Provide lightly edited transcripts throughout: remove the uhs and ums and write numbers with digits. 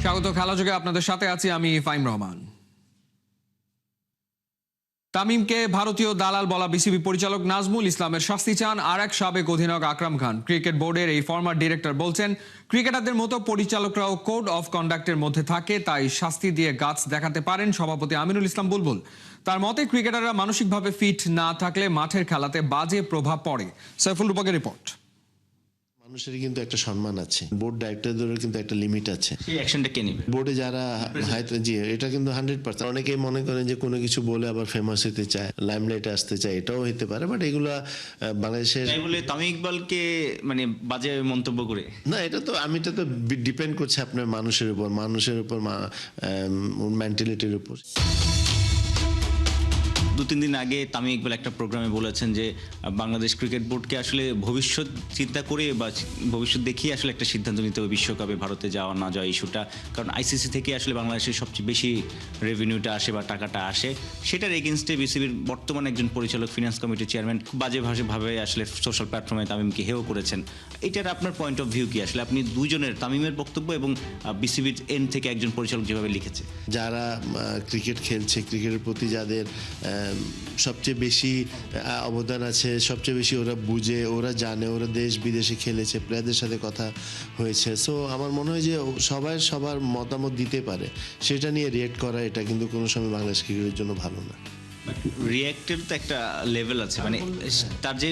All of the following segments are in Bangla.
স্বাগত খেলাযোগে আপনাদের সাথে আছি আমি ফাইম রহমান। তামিমকে ভারতীয় দালাল বলা বিসিবি পরিচালক নাজমুল ইসলামের শাস্তি চান আর এক সাবেক অধিনায়ক আকরাম খান। ক্রিকেট বোর্ডের এই ফরমার ডিরেক্টর বলছেন, ক্রিকেটারদের মতো পরিচালকরাও কোড অফ কন্ডাক্টের মধ্যে থাকে, তাই শাস্তি দিয়ে গাছ দেখাতে পারেন সভাপতি আমিনুল ইসলাম বুলবুল। তার মতে ক্রিকেটাররা মানসিকভাবে ফিট না থাকলে মাঠের খেলাতে বাজে প্রভাব পড়ে। সাইফুল রূপকের রিপোর্ট। মানুষের কিন্তু একটা সম্মান আছে, বোর্ড ডাইরেক্টরদের কিন্তু একটা লিমিট আছে। সেই অ্যাকশনটা কে নেবে? বোর্ডে যারা হয়তো জি এটা কিন্তু 100%। অনেকেই মনে করেন যে কোনো কিছু বলে আবার ফেমাস হতে চায়, লাইমলাইটে আসতে চায়, এটাও হতে পারে, বাট এগুলা বাংলাদেশের তাই বলে তামিম ইকবালকে মানে বাজে মন্তব্য করে না, এটা তো ডিপেন্ড করছে আপনার মানুষের উপর মেন্টালিটির উপর। 2-3 দিন আগে তামিম ইকবাল একটা প্রোগ্রামে বলেছেন যে বাংলাদেশ ক্রিকেট বোর্ডকে আসলে ভবিষ্যৎ চিন্তা করে বা ভবিষ্যৎ দেখিয়ে আসলে একটা সিদ্ধান্ত নিতে হবে বিশ্বকাপে ভারতে যাওয়া না যাওয়া ইস্যুটা। কারণ আইসিসি থেকে আসলে বাংলাদেশের সবচেয়ে বেশি রেভিনিউটা আসে বা টাকাটা আসে, সেটার এগেনস্টে বিসিবির বর্তমান একজন পরিচালক, ফিনান্স কমিটির চেয়ারম্যান বাজে ভাবে আসলে সোশ্যাল প্ল্যাটফর্মে তামিমকে হেয় করেছেন। এটার আপনার পয়েন্ট অফ ভিউ কি? আসলে আপনি দুইজনের, তামিমের বক্তব্য এবং বিসিবির এন্ড থেকে একজন পরিচালক যেভাবে লিখেছে, যারা ক্রিকেট খেলছে, ক্রিকেটের প্রতি যাদের সবচেয়ে বেশি অবদান আছে, সবচেয়ে বেশি ওরা বুঝে, ওরা জানে, ওরা দেশ বিদেশে খেলেছে, প্লেয়ারদের সাথে কথা হয়েছে। সো আমার মনে হয় যে সবার মতামত দিতে পারে, সেটা নিয়ে রিয়েক্ট করা এটা কিন্তু কোনো সময় বাংলাদেশ ক্রিকেটের জন্য ভালো না। রিয়্যাক্টের তো একটা লেভেল আছে, মানে তার যে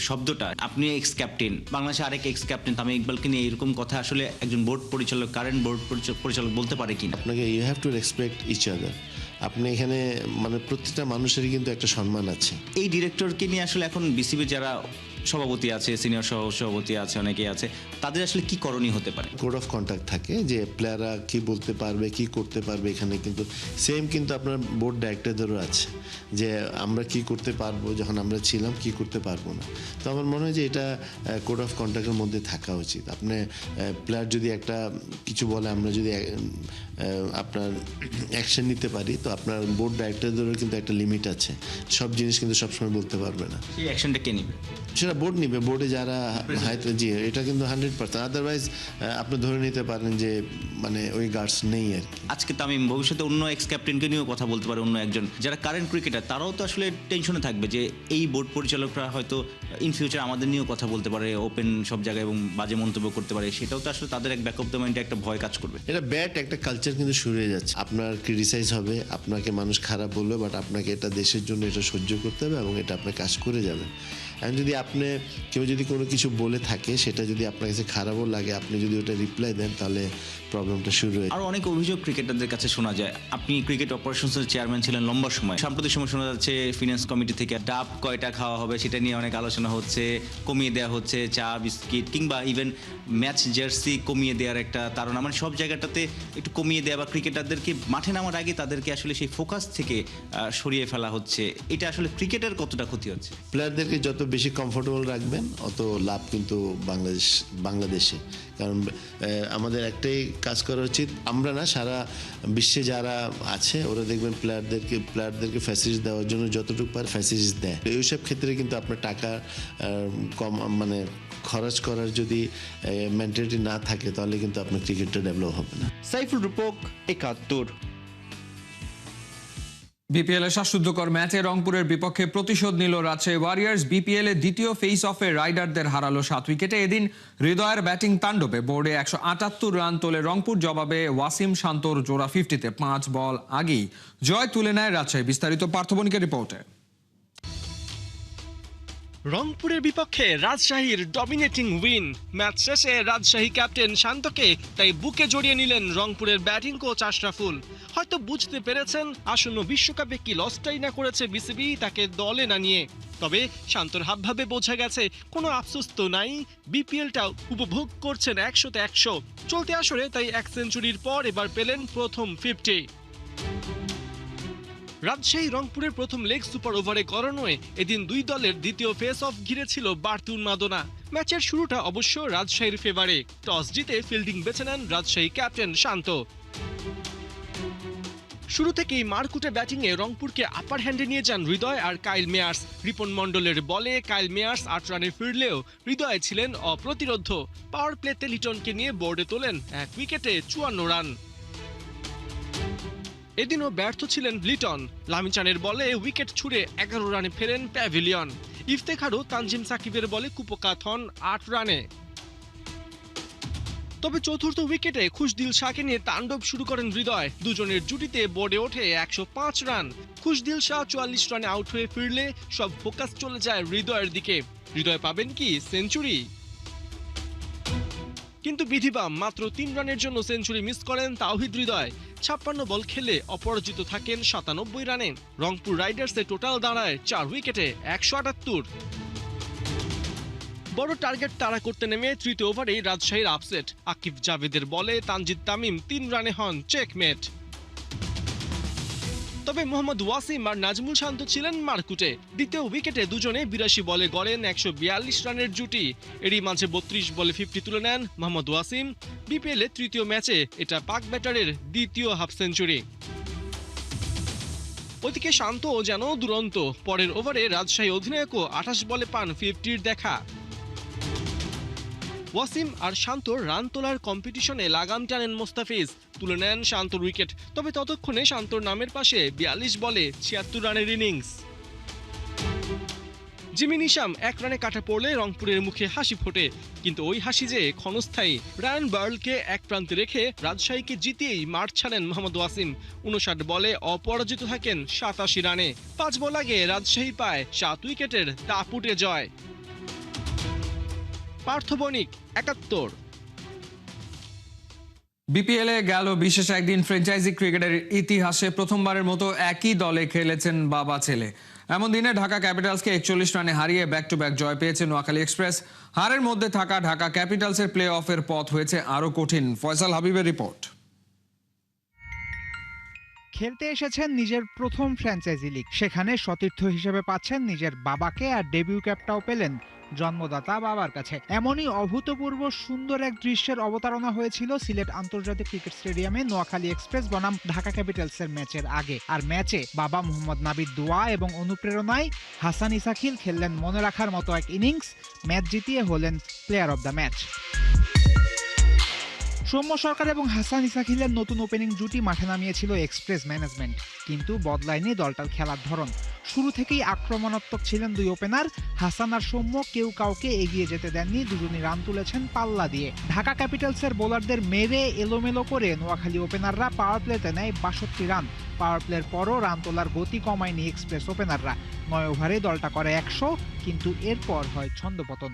শব্দটা, আপনি এক্স ক্যাপ্টেন, বাংলাদেশে আরেক এক্স ক্যাপ্টেন তামিম ইকবালকে নিয়ে এরকম কথা আসলে একজন বোর্ড পরিচালক, কারেন্ট বোর্ড পরিচালক বলতে পারে কিনা? আপনাকে you have to respect each other. আপনি এখানে মানে প্রত্যেকটা মানুষেরই কিন্তু একটা সম্মান আছে। এই ডিরেক্টরকে নিয়ে আসলে এখন বিসিবি যারা সভাপতি আছে, সিনিয়র সভাপতি আছে, অনেকেই আছে, তাদের আসলে কি করণীয় হতে পারে? কোড অফ কন্ডাক্ট থাকে যে প্লেয়াররা কি বলতে পারবে, কি করতে পারবে। এখানে কিন্তু সেম কিন্তু আপনার বোর্ড ডাইরেক্টরদেরও আছে যে আমরা কি করতে পারবো, যখন আমরা ছিলাম কি করতে পারবো না। তো আমার মনে হয় যে এটা কোড অফ কন্ডাক্টের মধ্যে থাকা উচিত। আপনি প্লেয়ার যদি একটা কিছু বলে, আমরা যদি আপনার অ্যাকশন নিতে পারি, তো আপনার বোর্ড ডাইরেক্টরদেরও কিন্তু একটা লিমিট আছে। সব জিনিস কিন্তু সবসময় বলতে পারবে না। সেই অ্যাকশনটা কে নেবে? সেটা বোর্ড নিবে। বোর্ডে যারা হয়তো জি এটা কিন্তু 100%। আদারওয়াইজ আপনি ধরে নিতে পারেন যে মানে ওই গার্ডস নেই আর কি। আজকে তামিম ভবিষ্যতে অন্য এক্স ক্যাপ্টেনকে নিয়েও কথা বলতে পারে, অন্য একজন যারা কারেন্ট ক্রিকেটার, তারাও তো আসলে টেনশনে থাকবে যে এই বোর্ড পরিচালকরা হয়তো ইন ফিউচার আমাদের নিয়েও কথা বলতে পারে, ওপেন সব জায়গায়, এবং বাজে মন্তব্য করতে পারে। সেটাও তো আসলে তাদের এক ব্যাক অফ দ্য মাইন্ডে একটা ভয় কাজ করবে। এটা ব্যাড একটা কালচার কিন্তু শুরু হয়ে যাচ্ছে। আপনার ক্রিটিসাইজ হবে, আপনাকে মানুষ খারাপ বলবে, বাট আপনাকে এটা দেশের জন্য এটা সহ্য করতে হবে এবং এটা আপনার কাজ করে যাবেন। এখন যদি আপনি কেউ যদি কোনো কিছু বলে থাকে, সেটা যদি আপনার কাছে খারাপও লাগে, আপনি যদি ওটা রিপ্লাই দেন, তাহলে প্রবলেমটা শুরু হয়। আর অনেক অভিযোগ ক্রিকেটারদের কাছে শোনা যায়। আপনি ক্রিকেট অপারেশনসের চেয়ারম্যান ছিলেন লম্বা সময়। সাম্প্রতিক সময় শোনা যাচ্ছে ফিনান্স কমিটি থেকে ডাব কয়টা খাওয়া হবে সেটা নিয়ে অনেক আলোচনা হচ্ছে, কমিয়ে দেওয়া হচ্ছে চা বিস্কিট, কিংবা ইভেন ম্যাচ জার্সি কমিয়ে দেওয়ার একটা তাড়না, মানে সব জায়গাটাতে একটু কমিয়ে দেওয়া, বা ক্রিকেটারদেরকে মাঠে নামার আগে তাদেরকে আসলে সেই ফোকাস থেকে সরিয়ে ফেলা হচ্ছে। এটা আসলে ক্রিকেটের কতটা ক্ষতি হচ্ছে? প্লেয়ারদেরকে যত বেশি কমফোর্টেবল রাখবেন, অত লাভ কিন্তু বাংলাদেশে। কারণ আমাদের একটাই কাজ করা উচিত, আমরা না, সারা বিশ্বে যারা আছে ওরা দেখবেন প্লেয়ারদেরকে ফ্যাসিলিটি দেওয়ার জন্য যতটুকু পারে ফ্যাসিলিটিস দেয়। এইসব ক্ষেত্রে কিন্তু আপনার টাকা কম মানে খরচ করার যদি মেন্টালিটি না থাকে, তাহলে কিন্তু আপনার ক্রিকেটটা ডেভেলপ হবে না। সাইফুল রূপক, ৭১। বিপিএল এর শ্বাসরুদ্ধকর ম্যাচে রংপুরের বিপক্ষে প্রতিশোধ নিল রাজশাহী ওয়ারিয়র্স। বিপিএল এর দ্বিতীয় ফেস অফে রাইডারদের হারালো 7 উইকেটে। এদিন হৃদয়ের ব্যাটিং তাণ্ডবে বোর্ডে 178 রান তোলে রংপুর। জবাবে ওয়াসিম শান্তর জোড়া 50-তে 5 বল আগেই জয় তুলে নেয় রাজশাহী। বিস্তারিত পার্থবণিকের রিপোর্টে। রংপুরের বিপক্ষে রাজশাহীর ডমিনেটিং উইন। ম্যাচ শেষে রাজশাহী ক্যাপ্টেন শান্তকে তাই বুকে জড়িয়ে নিলেন রংপুরের ব্যাটিং কোচ আশরাফুল। হয়তো বুঝতে পেরেছেন আসন্ন বিশ্বকাপে কি লসটাই না করেছে বিসিবি তাকে দলে না নিয়ে। তবে শান্তর হাবভাবে বোঝা গেছে কোনো আফসোস তো নাই, বিপিএলটাও উপভোগ করছেন 100-তে 100। চলতি আসরে তাই 1 সেঞ্চুরির পর এবার পেলেন প্রথম 50। রাজশাহী রংপুরের প্রথম লেগ সুপার ওভারে গড়ানোয় এদিন দুই দলের দ্বিতীয় ফেস অফ ঘিরে ছিল বাড়তি উন্মাদনা। ম্যাচের শুরুটা অবশ্য রাজশাহীর ফেভারে। টস জিতে ফিল্ডিং বেছে নেন রাজশাহী ক্যাপ্টেন শান্ত। শুরু থেকেই মারকুটে ব্যাটিংয়ে রংপুরকে আপার হ্যান্ডে নিয়ে যান হৃদয় আর কাইল মেয়ার্স। রিপন মন্ডলের বলে কাইল মেয়ার্স 8 রানে ফিরলেও হৃদয় ছিলেন অপ্রতিরোধ্য। পাওয়ার প্লেতে লিটনকে নিয়ে বোর্ডে তোলেন 1 উইকেটে 54 রান। এদিনও ব্যর্থ ছিলেন লিটন। লামিচানের বলে উইকেট ছুড়ে 11 রানে ফেরেন প্যাভিলিয়ন। ইফতেখারও তানজিম সাকিবের বলে কুপোকাত হন 8 রানে। তবে চতুর্থ উইকেটে খুশদিল শাহকে নিয়ে তাণ্ডব শুরু করেন হৃদয়। দুজনের জুটিতে বোর্ডে ওঠে 105 রান। খুশদিল শাহ 44 রানে আউট হয়ে ফিরলে সব ফোকাস চলে যায় হৃদয়ের দিকে। হৃদয় পাবেন কি সেঞ্চুরি? কিন্তু বিধিবাম মাত্র 3 রানের জন্য সেঞ্চুরি মিস করেন তাওহিদ হৃদয়। 56 বল খেলে অপরাজিত থাকেন 97 রানে। রংপুর রাইডার্সের টোটাল দাঁড়ায় 4 উইকেটে 178। বড় টার্গেট তাড়া করতে নেমে তৃতীয় ওভারেই রাজশাহীর আপসেট। আকিব জাভেদের বলে তানজিদ তামিম 3 রানে হন চেকমেট। তবে মোহাম্মদ ওয়াসিম আর নাজমুল শান্ত ছিলেন মারকুটে। দ্বিতীয় উইকেটে দুজনে 82 বলে গড়েন 142 রানের জুটি। এরই মাঝে 32 বলে 50 তুলে নেন মোহাম্মদ ওয়াসিম। বিপিএল এর তৃতীয় ম্যাচে এটা পাক ব্যাটারের দ্বিতীয় হাফ সেঞ্চুরি। ওদিকে শান্তও যেন দুরন্ত। পরের ওভারে রাজশাহী অধিনায়কও 28 বলে পান 50-র দেখা। ওয়াসিম আর শান্তর রান তোলার কম্পিটিশনে লাগাম টানেন মোস্তাফিজ। তুলে নেন শান্তর উইকেট। তবে ততক্ষণে শান্তর নামের পাশে 42 বলে 76 রানের ইনিংস। জিমি নিশাম 1 রানে কাটা পড়লে রংপুরের মুখে হাসি ফোটে। কিন্তু ওই হাসি যে ক্ষণস্থায়ী। রায়ান বার্লকে এক প্রান্তে রেখে রাজশাহীকে জিতিয়েই মাঠ ছাড়েন মোহাম্মদ ওয়াসিম। 59 বলে অপরাজিত থাকেন 87 রানে। 5 বল আগে রাজশাহী পায় 7 উইকেটের দাপুটে জয়। পার্থ বণিক, 71। বিপিএলে গেল বিশেষ একদিন। ফ্র্যাঞ্চাইজি ক্রিকেটের ইতিহাসে প্রথমবারের মতো একই দলে খেলেছেন বাবা ছেলে। এমন দিনে ঢাকা ক্যাপিটালসকে 41 রানে হারিয়ে ব্যাক টু ব্যাক জয় পেয়েছে নোয়াখালী এক্সপ্রেস। হারের মধ্যে থাকা ঢাকা ক্যাপিটালসের প্লে অফের পথ হয়েছে আরো কঠিন। ফয়সাল হাবিবের রিপোর্ট। খেলতে এসেছেন নিজের প্রথম ফ্র্যাঞ্চাইজি লিগ, সেখানে সতীর্থ হিসেবে পাচ্ছেন নিজের বাবাকে, আর ডেবিউ ক্যাপটাও পেলেন জন্মদাতা বাবার কাছে। এমনই অভূতপূর্ব সুন্দর এক দৃশ্যের অবতারণা হয়েছিল সিলেট আন্তর্জাতিক ক্রিকেট স্টেডিয়ামে নোয়াখালী এক্সপ্রেস বনাম ঢাকা ক্যাপিটালসের ম্যাচের আগে। আর ম্যাচে বাবা মোহাম্মদ নাবির দোয়া এবং অনুপ্রেরণায় হাসান ইসাখিল খেললেন মনে রাখার মতো এক ইনিংস। ম্যাচ জিতিয়ে হলেন player of the match. Soumya Sarkar এবং হাসান ইসাখিলের নতুন ওপেনিং জুটি মাঠে নামিয়েছিল এক্সপ্রেস ম্যানেজমেন্ট, কিন্তু বদলায়নি দলটার খেলার ধরন। শুরু থেকেই আক্রমণাত্মক ছিলেন দুই ওপেনার। হাসান আর সৌম্য কেউ কাউকে এগিয়ে যেতে দেননি, দুজনই রান তুলেছেন পাল্লা দিয়ে। ঢাকা ক্যাপিটালসের বোলারদের মেরে এলোমেলো করে নোয়াখালী ওপেনাররা পাওয়ার প্লেতে নেয় 62 রান। পাওয়ার প্লের পরও রান তোলার গতি কমায়নি এক্সপ্রেস ওপেনাররা। 9 ওভারে দলটা করে 100, কিন্তু এরপর হয় ছন্দপতন।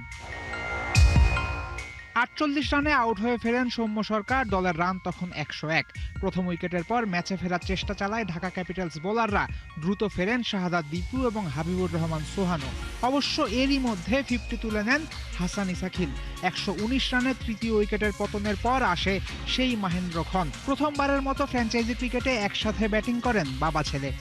48 রানে আউট হয়ে ফেরেন সৌম্য সরকার। দলের রান তখন 101। প্রথম উইকেটের পর ম্যাচে ফেরার চেষ্টা চালায় ঢাকা ক্যাপিটালস বোলাররা। দ্রুত ফেরেন শাহাদাত দীপু এবং হাবিবুর রহমান সোহানো। অবশ্য এরই মধ্যে 50 তুলে নেন হাসান ইসাখিল। 119 রানে তৃতীয় উইকেটের পতনের পর আসে সেই মাহেন্দ্র খন। প্রথমবারের মতো ফ্র্যাঞ্চাইজি ক্রিকেটে একসাথে ব্যাটিং করেন বাবা ছেলে।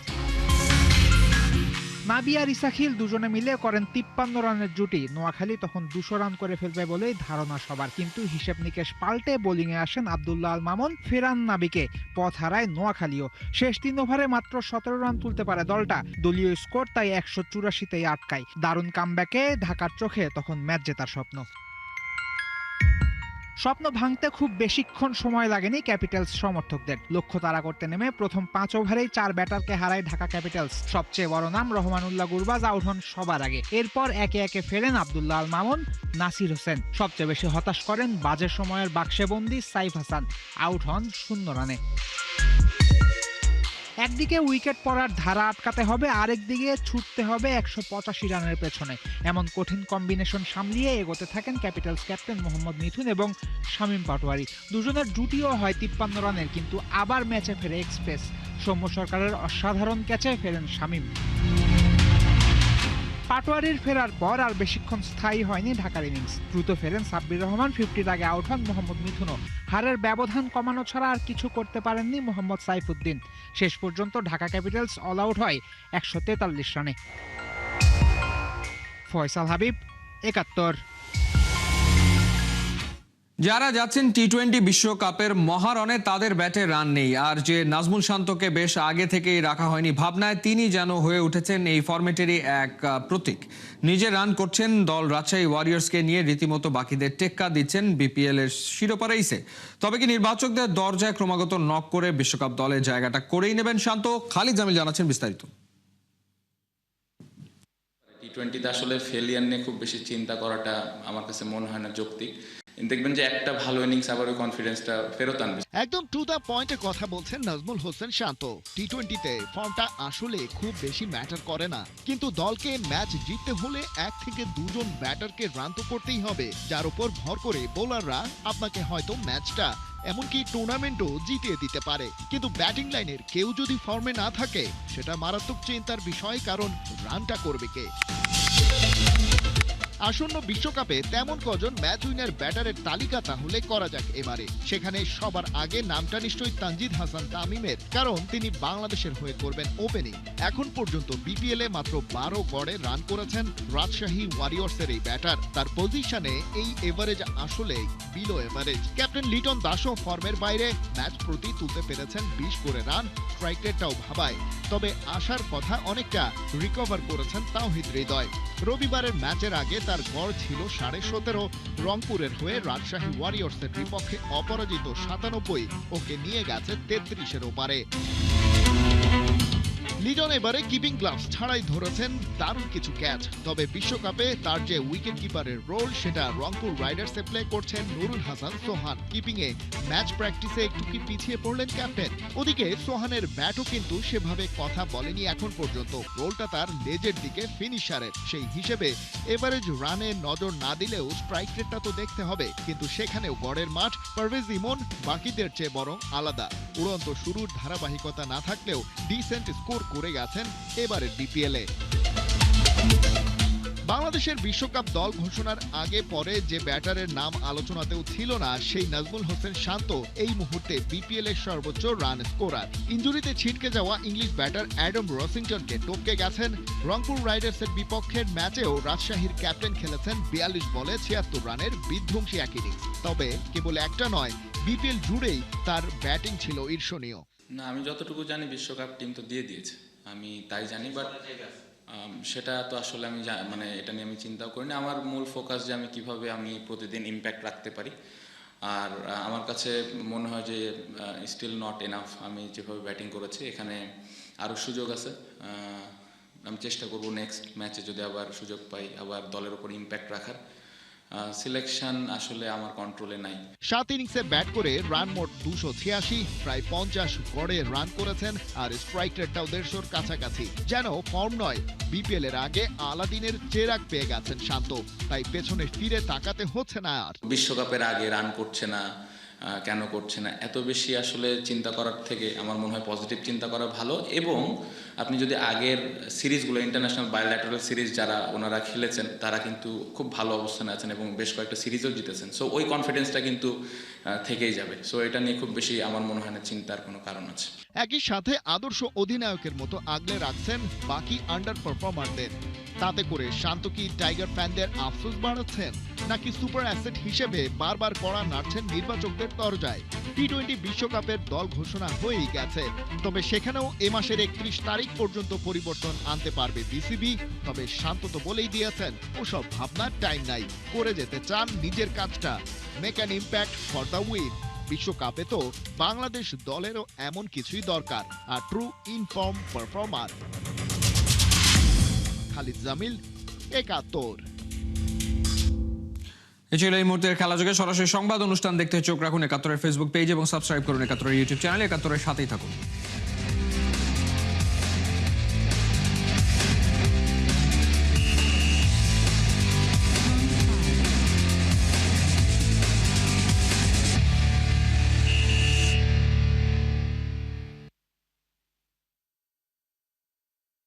নাবি আর ইসাখিল দুজনে মিলে করেন 53 রানের জুটি। নোয়াখালী তখন 200 রান করে ফেলবে বলেই ধারণা সবার, কিন্তু হিসেব নিকেশ পাল্টে বোলিংয়ে আসেন আব্দুল্লাহ আল মামুন, ফেরান নাবিকে। পথ হারায় নোয়াখালীও। শেষ 3 ওভারে মাত্র 17 রান তুলতে পারে দলটা। দলীয় স্কোর তাই 184তেই আটকায়। দারুণ কামব্যাকে ঢাকার চোখে তখন ম্যাচ জেতার স্বপ্ন ভাঙতে খুব বেশিক্ষণ সময় লাগেনি ক্যাপিটালস সমর্থকদের। লক্ষ্য তাড়া করতে নেমে প্রথম 5 ওভারেই 4 ব্যাটারকে হারায় ঢাকা ক্যাপিটালস। সবচেয়ে বড় নাম রহমানুল্লাহ গুরবাজ আউট হন সবার আগে। এরপর একে একে ফেরেন আব্দুল্লাহ আল মামুন, নাসির হোসেন। সবচেয়ে বেশি হতাশ করেন বাজে সময়ের বাক্সেবন্দি সাইফ হাসান, আউট হন 0 রানে। একদিকে উইকেট পড়ার ধারা আটকাতে হবে, আরেকদিকে ছুটতে হবে 185 রানের পেছনে। এমন কঠিন কম্বিনেশন সামলিয়ে এগোতে থাকেন ক্যাপিটালস ক্যাপ্টেন মোহাম্মদ মিথুন এবং শামীম পাটোয়ারি। দুজনের জুটিও হয় 53 রানের, কিন্তু আবার ম্যাচে ফেরে এক্সপ্রেস। সৌম্য সরকারের অসাধারণ ক্যাচে ফেরেন শামীম। পাটোয়ারির ফেরার পর আর বেশিক্ষণ স্থায়ী হয়নি ঢাকার ইনিংস। দ্রুত ফেরেন সাব্বির রহমান, 50-র আগে আউট হন মোহাম্মদ মিথুনও। হারের ব্যবধান কমানো ছাড়া আর কিছু করতে পারেননি মোহাম্মদ সাইফুদ্দিন। শেষ পর্যন্ত ঢাকা ক্যাপিটালস অল আউট হয় 143 রানে। ফয়সাল হাবিব, 71। যারা যাচ্ছেন টি-20 বিশ্বকাপের মহারণে তাদের ব্যাটে রান নেই, আর যে নাজমুল শান্তকে বেশ আগে থেকেই রাখা হয়নি ভাবনায়, তিনি যেন হয়ে উঠেছেন এই ফরম্যাটেরই এক প্রতীক। নিজে রান করছেন দল রাজশাহী ওয়ারিয়র্সকে নিয়ে, রীতিমতো বাকিদের টেক্কা দিচ্ছেন বিপিএল এর শিরোপা রেইসে। তবে কি নির্বাচকদের দরজায় ক্রমাগত নক করে বিশ্বকাপ দলের জায়গাটা করেই নেবেন শান্ত? খালিদ জামিল জানাচ্ছেন বিস্তারিত। টি-20তে আসলে ফেলিয়ার নিয়ে খুব বেশি চিন্তা করাটা আমার কাছে মনে হয় না যৌক্তিক। দেখবেন যে একটা ভালো ইনিংস আবার ওই কনফিডেন্সটা ফেরত আনবে। একদম টু দ্য পয়েন্টে কথা বলছেন নাজমুল হোসেন শান্ত। টি-20তে ফর্মটা আসলে খুব বেশি ম্যাটার করে না, কিন্তু দলকে ম্যাচ জিততে হলে 1 থেকে 2 জন ব্যাটারকে রান তো করতেই হবে, যার উপর ভর করে বোলাররা আপনাকে হয়তো ম্যাচটা এমনকি টুর্নামেন্টও জিতিয়ে দিতে পারে। কিন্তু ব্যাটিং লাইনের কেউ যদি ফর্মে না থাকে, সেটা মারাত্মক চিন্তার বিষয়, কারণ রানটা করবে কে? আসন্ন বিশ্বকাপে তেমন কজন ম্যাচ উইনার ব্যাটারের তালিকা তাহলে করা যাক এবারে। সেখানে সবার আগে নামটা নিশ্চয়ই তানজিদ হাসান তামিমের, কারণ তিনি বাংলাদেশের হয়ে করবেন ওপেনিং। এখন পর্যন্ত বিপিএল এ মাত্র 12 গড়ে রান করেছেন রাজশাহী ওয়ারিয়র্সের এই ব্যাটার। তার পজিশনে এই এভারেজ আসলে বিলো এভারেজ। ক্যাপ্টেন লিটন দাসও ফর্মের বাইরে, ম্যাচ প্রতি তুলতে পেরেছেন 20 করে রান, স্ট্রাইক রেটটাও ভাবায়। তবে আশার কথা অনেকটা রিকভার করেছেন তাওহিদ হৃদয়। রবিবারের ম্যাচের আগে তার গড় ছিল 17.5। রংপুরের হয়ে রাজশাহী ওয়ারিয়র্সের বিপক্ষে অপরাজিত 97, ওকে নিয়ে গেছে 33-এর ওপারে। লিটন এবারে কিপিং গ্লাভস ছাড়াই ধরেছেন দারুণ কিছু ক্যাচ। তবে বিশ্বকাপে তার যে উইকেট কিপারের রোল, সেটা রংপুর রাইডার্সে প্লে করছেন নুরুল হাসান সোহান। কিপিং এ ম্যাচ প্র্যাকটিসে একটু কি পিছিয়ে পড়লেন ক্যাপ্টেন? ওদিকে সোহানের ব্যাটও কিন্তু সেভাবে কথা বলেনি এখন পর্যন্ত। রোলটা তার লেজের দিকে ফিনিশারের, সেই হিসেবে এভারেজ রানে নজর না দিলেও স্ট্রাইক রেটটা তো দেখতে হবে। কিন্তু সেখানেও গড়ের মাঠ পারভেজ ইমন বাকিদের চেয়ে বরং আলাদা। উড়ন্ত শুরুর ধারাবাহিকতা না থাকলেও ডিসেন্ট স্কোর করে গেছেন এবারের বিপিএল এ। বাংলাদেশের বিশ্বকাপ দল ঘোষণার আগে পরে যে ব্যাটারের নাম আলোচনাতেও ছিল না, সেই নাজমুল হোসেন শান্ত এই মুহূর্তে বিপিএল এর সর্বোচ্চ রান স্কোরার। ইনজুরিতে ছিটকে যাওয়া ইংলিশ ব্যাটার অ্যাডাম রসিংটনকে টপকে গেছেন। রংপুর রাইডার্সের বিপক্ষের ম্যাচেও রাজশাহীর ক্যাপ্টেন খেলেছেন 42 বলে 76 রানের বিধ্বংসী এক ইনিংস। তবে কেবল একটা নয়, বিপিএল জুড়েই তার ব্যাটিং ছিল ঈর্ষণীয়। না, আমি যতটুকু জানি বিশ্বকাপ টিম তো দিয়ে দিয়েছে, আমি তাই জানি। বাট সেটা তো আসলে আমি মানে এটা নিয়ে আমি চিন্তাও করি না। আমার মূল ফোকাস যে আমি কিভাবে আমি প্রতিদিন ইম্প্যাক্ট রাখতে পারি। আর আমার কাছে মনে হয় যে স্টিল নট এনাফ। আমি যেভাবে ব্যাটিং করেছি, এখানে আরও সুযোগ আছে। আমি চেষ্টা করব নেক্সট ম্যাচে যদি আবার সুযোগ পাই, আবার দলের উপর ইম্প্যাক্ট রাখার। সিলেকশন আসলে আমার কন্ট্রোলে নাই। 7 ইনিংসে ব্যাট করে রান মোট 286, প্রায় 50 গড়ে রান করেছেন, আর স্ট্রাইক রেটটাও 150-র কাছাকাছি। যেন ফর্ম নয়, বিপিএল এর আগে আলাদিনের চেরাগ পেয়ে গেছেন শান্ত। তাই পেছনে ফিরে তাকাতে হচ্ছে না আর। বিশ্বকাপের আগে রান করছে না, কেন করছে না, এত বেশি আসলে চিন্তা করার থেকে আমার মনে হয় পজিটিভ চিন্তা করা ভালো। এবং আপনি যদি আগের সিরিজগুলো, ইন্টারন্যাশনাল বায়োল্যাটারাল সিরিজ যারা ওনারা খেলেছেন, তারা কিন্তু খুব ভালো অবস্থানে আছেন এবং বেশ কয়েকটা সিরিজও জিতেছেন। সো ওই কনফিডেন্সটা কিন্তু থেকেই যাবে। সো এটা নিয়ে খুব বেশি আমার মনে হয় না চিন্তার কোনো কারণ আছে। একই সাথে আদর্শ অধিনায়কের মতো আগলে রাখছেন বাকি আন্ডার পারফর্মারদের। তাতে করে শান্ত কি টাইগার ফ্যানদের আফসোস বাড়াচ্ছেন, নাকি সুপার অ্যাসেট হিসেবে বারবার কড়া নাড়ছেন নির্বাচকদের দরজায়? টি-20 বিশ্বকাপের দল ঘোষণা হয়েই গেছে, তবে সেখানেও এ মাসের 31 তারিখ পর্যন্ত পরিবর্তন আনতে পারবে বিসিবি। তবে শান্ত তো বলেই দিয়েছেন, ওসব ভাবনার টাইম নাই, করে যেতে চান নিজের কাজটা, make an impact for the win. বিশ্বকাপে তো বাংলাদেশ দলেরও এমন কিছুই দরকার, আর true in form performer. Khalid Jamil, 71। এই ছিল এই মুহূর্তের খেলা যোগে সরাসরি সংবাদ অনুষ্ঠান দেখতে চোখ রাখুন 71-এর ফেসবুক পেজ এবং সাবস্ক্রাইব করুন 71-এর ইউটিউব চ্যানেল। 71-এর সাথেই থাকুন।